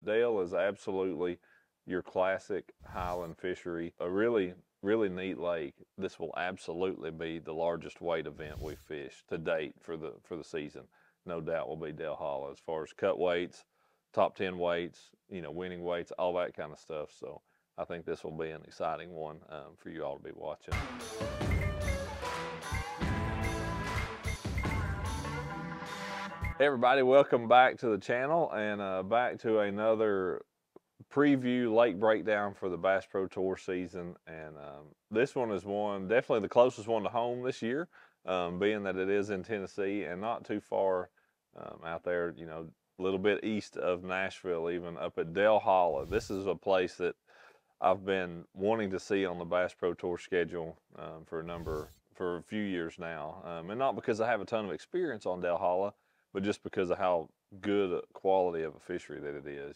Dale is absolutely your classic highland fishery, a really neat lake. This will absolutely be the largest weight event we've fished to date for the season. No doubt will be Dale Hollow as far as cut weights, top 10 weights, winning weights, all that kind of stuff. So I think this will be an exciting one for you all to be watching. Hey everybody, welcome back to the channel and back to another preview lake breakdown for the Bass Pro Tour season. And this one is definitely the closest one to home this year, being that it is in Tennessee and not too far out there, a little bit east of Nashville, even up at Dale Hollow. This is a place that I've been wanting to see on the Bass Pro Tour schedule for a few years now. And not because I have a ton of experience on Dale Hollow, but just because of how good a quality of a fishery that it is.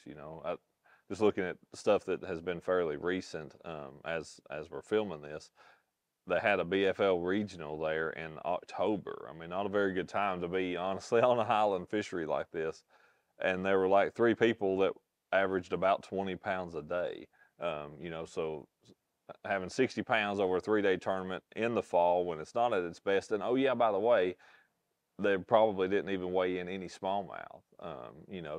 Just looking at stuff that has been fairly recent as we're filming this, they had a BFL regional there in October. I mean, not a very good time to be, honestly, on a highland fishery like this. And there were like 3 people that averaged about 20 pounds a day. So having 60 pounds over a 3-day tournament in the fall when it's not at its best. And oh yeah, by the way, they probably didn't even weigh in any smallmouth.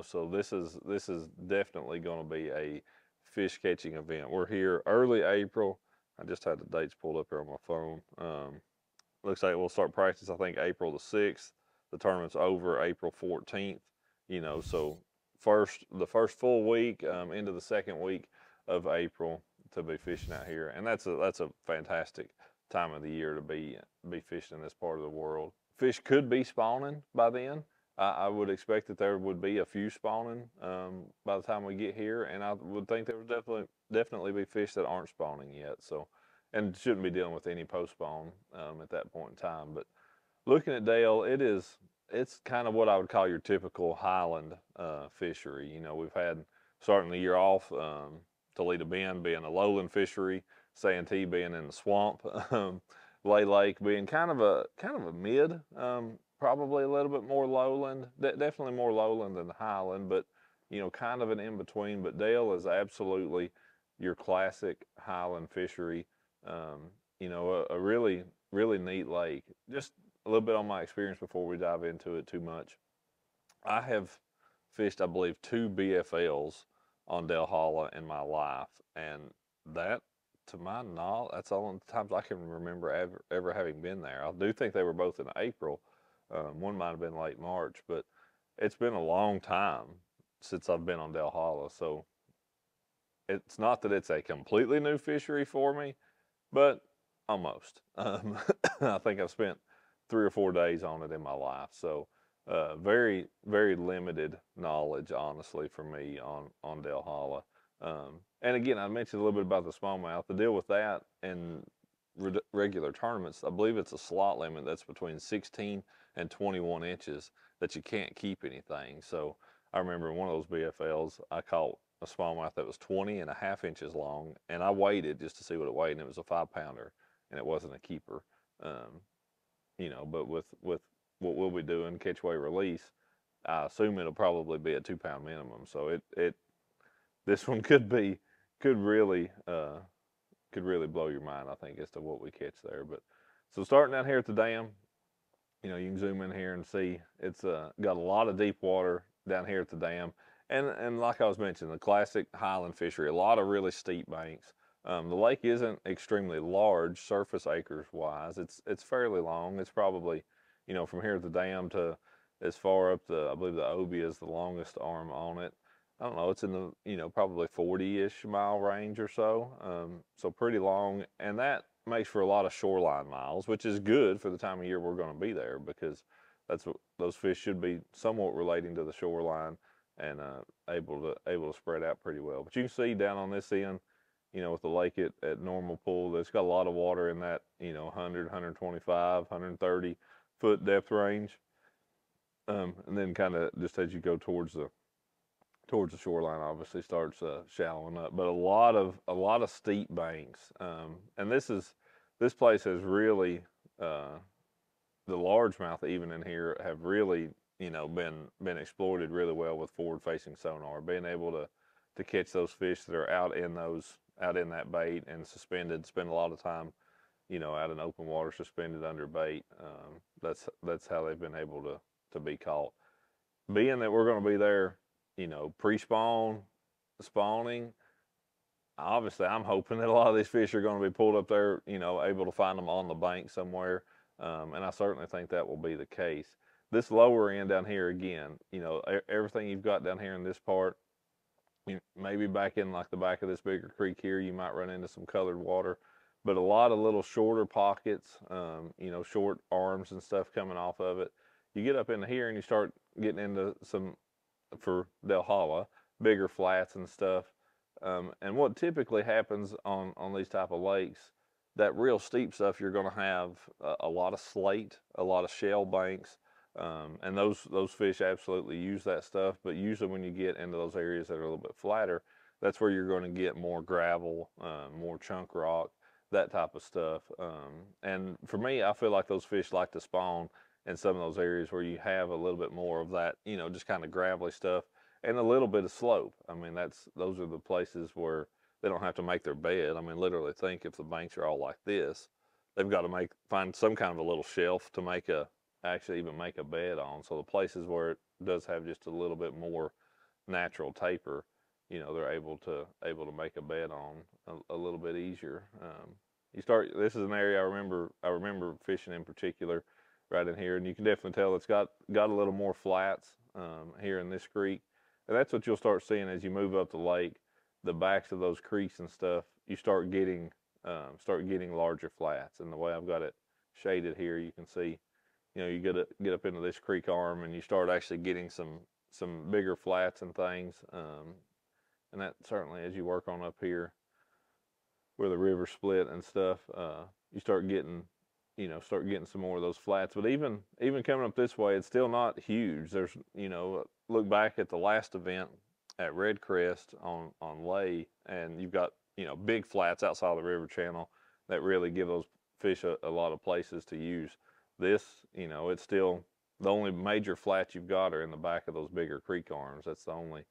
So this is definitely going to be a fish catching event. We're here early April. I just had the dates pulled up here on my phone. Looks like we'll start practice, I think, April the 6th. The tournament's over April 14th. So the first full week into the second week of April to be fishing out here, and that's a fantastic time of the year to be fishing in this part of the world. Fish could be spawning by then. I would expect that there would be a few spawning by the time we get here, and I would think there would definitely be fish that aren't spawning yet. So, and shouldn't be dealing with any post spawn at that point in time. But looking at Dale, it's kind of what I would call your typical highland fishery. We've had starting the year off Toledo Bend being a lowland fishery, Santee being in the swamp. Lay Lake being kind of a mid, probably a little bit more lowland, definitely more lowland than highland, but kind of an in between. But Dale is absolutely your classic highland fishery. A really neat lake. Just a little bit on my experience before we dive into it too much. I have fished, I believe, 2 BFLs on Dale Hollow in my life, and that, to my knowledge, that's the only times I can remember ever having been there. I do think they were both in April. One might have been late March, but it's been a long time since I've been on Dale Hollow. So it's not that it's a completely new fishery for me, but almost. I think I've spent 3 or 4 days on it in my life. So very, very limited knowledge, honestly, for me on Dale Hollow. And again, I mentioned a little bit about the smallmouth. The deal with that in regular tournaments, I believe it's a slot limit that's between 16 and 21 inches that you can't keep anything. So I remember in one of those BFLs, I caught a smallmouth that was 20.5 inches long, and I weighed it just to see what it weighed, and it was a 5-pounder, and it wasn't a keeper. But with what we'll be doing, catch, weigh, release, I assume it'll probably be a 2-pound minimum. So this one could really blow your mind, I think, as to what we catch there. But so starting down here at the dam, you can zoom in here and see it's got a lot of deep water down here at the dam, and like I was mentioning, the classic highland fishery, a lot of really steep banks. The lake isn't extremely large surface acres wise. It's fairly long. It's probably, from here at the dam to as far up I believe the Obie is the longest arm on it. I don't know, it's in the, probably 40-ish mile range or so. So pretty long, and that makes for a lot of shoreline miles, which is good for the time of year we're going to be there, because those fish should be somewhat relating to the shoreline and able to spread out pretty well. But you can see down on this end, with the lake at normal pool, there's got a lot of water in that, 100, 125, 130 foot depth range. And then kind of just as you go towards the shoreline, obviously starts shallowing up, but a lot of steep banks. And this place has really, the largemouth even in here have really, been exploited really well with forward facing sonar, being able to catch those fish that are out in that bait and suspended. Spend a lot of time, out in open water, suspended under bait. That's how they've been able to be caught. Being that we're going to be there, pre-spawn, spawning, obviously I'm hoping that a lot of these fish are going to be pulled up there, able to find them on the bank somewhere. And I certainly think that will be the case. This lower end down here, again, everything you've got down here in this part, maybe back in like the back of this bigger creek here, you might run into some colored water, but a lot of little shorter pockets, short arms and stuff coming off of it. You get up into here and you start getting into some, for Delhala, bigger flats and stuff. And what typically happens on these type of lakes, that real steep stuff, you're going to have a lot of slate, a lot of shell banks, and those fish absolutely use that stuff. But usually when you get into those areas that are a little bit flatter, that's where you're going to get more gravel, more chunk rock, that type of stuff. And for me, I feel like those fish like to spawn in some of those areas where you have a little bit more of that, just kind of gravelly stuff and a little bit of slope. I mean, those are the places where they don't have to make their bed. I mean, literally think if the banks are all like this, they've got to find some kind of a little shelf to actually even make a bed on. So the places where it does have just a little bit more natural taper, they're able to make a bed on a little bit easier. This is an area I remember fishing in particular right in here, and you can definitely tell it's got a little more flats here in this creek. And that's what you'll start seeing as you move up the lake. The backs of those creeks and stuff, you start getting larger flats. And the way I've got it shaded here, you can see, you get up into this creek arm and you start actually getting some bigger flats and things. And that certainly, as you work on up here where the river split and stuff, you start getting some more of those flats. But even coming up this way, it's still not huge. There's, look back at the last event at Red Crest on Lay, and you've got, big flats outside of the river channel that really give those fish a lot of places to use. This, it's still, the only major flats you've got are in the back of those bigger creek arms. That's the only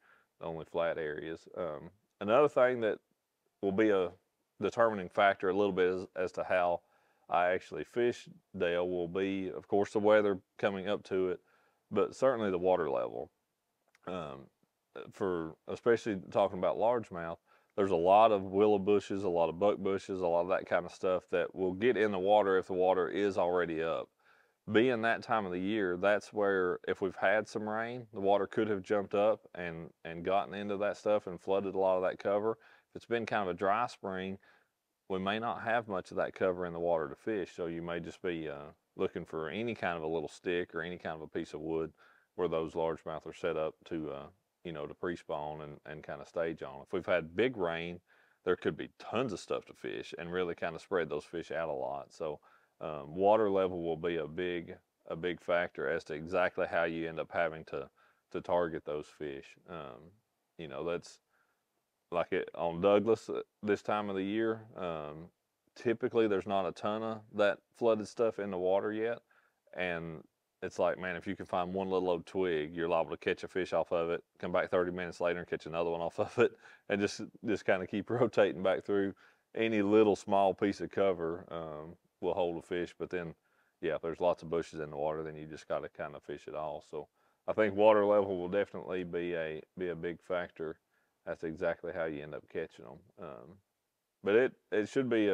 flat areas. Another thing that will be a determining factor a little bit as to how I actually fish Dale will be, of course, the weather coming up to it, but certainly the water level. For especially talking about largemouth, there's a lot of willow bushes, a lot of buck bushes, a lot of that kind of stuff that will get in the water if the water is already up. Being that time of the year, that's where if we've had some rain, the water could have jumped up and gotten into that stuff and flooded a lot of that cover. If it's been kind of a dry spring, we may not have much of that cover in the water to fish, so you may just be looking for any kind of a little stick or any kind of a piece of wood where those largemouth are set up to to pre-spawn and kind of stage on. If we've had big rain, there could be tons of stuff to fish and really kind of spread those fish out a lot. So water level will be a big factor as to exactly how you end up having to target those fish. That's like on Douglas this time of the year. Typically there's not a ton of that flooded stuff in the water yet, and it's like, man, if you can find one little old twig, you're liable to catch a fish off of it, come back 30 minutes later and catch another one off of it, and just kind of keep rotating back through. Any little small piece of cover will hold a fish, but then, yeah, if there's lots of bushes in the water, then you just got to kind of fish it all. So I think water level will definitely be a big factor. That's exactly how you end up catching them. But it should be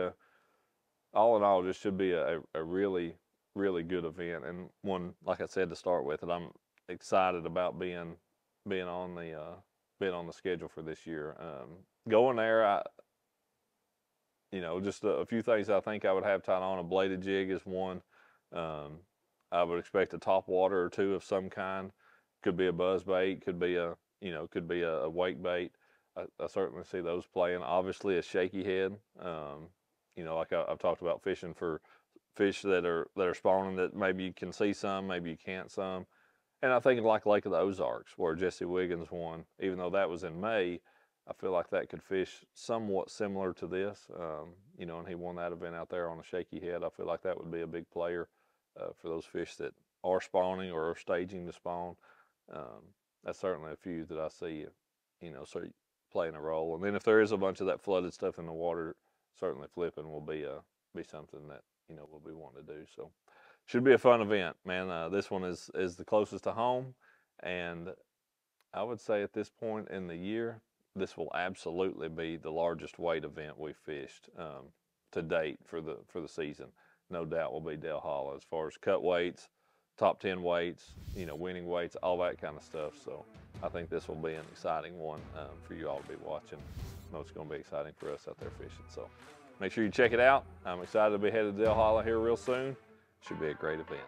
all in all, just should be a really, really good event, and one, like I said to start with, that I'm excited about being on the schedule for this year. Going there, just a few things I think I would have tied on. A bladed jig is one. I would expect a top water or two of some kind. Could be a buzz bait, could be a wake bait. I certainly see those playing. Obviously a shaky head. Like I've talked about fishing for fish that are spawning that maybe you can see some, maybe you can't some. And I think like Lake of the Ozarks, where Jesse Wiggins won, even though that was in May, I feel like that could fish somewhat similar to this, and he won that event out there on a shaky head. I feel like that would be a big player for those fish that are spawning or are staging to spawn. That's certainly a few that I see, so playing a role. And then if there is a bunch of that flooded stuff in the water, certainly flipping will be something that, you know, we'll be wanting to do. So should be a fun event, man. This one is the closest to home, and I would say at this point in the year, this will absolutely be the largest weight event we fished to date for the season. No doubt will be Dale Hollow as far as cut weights, top 10 weights, you know, winning weights, all that kind of stuff. So I think this will be an exciting one for you all to be watching. I know it's going to be exciting for us out there fishing. So make sure you check it out. I'm excited to be headed to Dale Hollow here real soon. Should be a great event.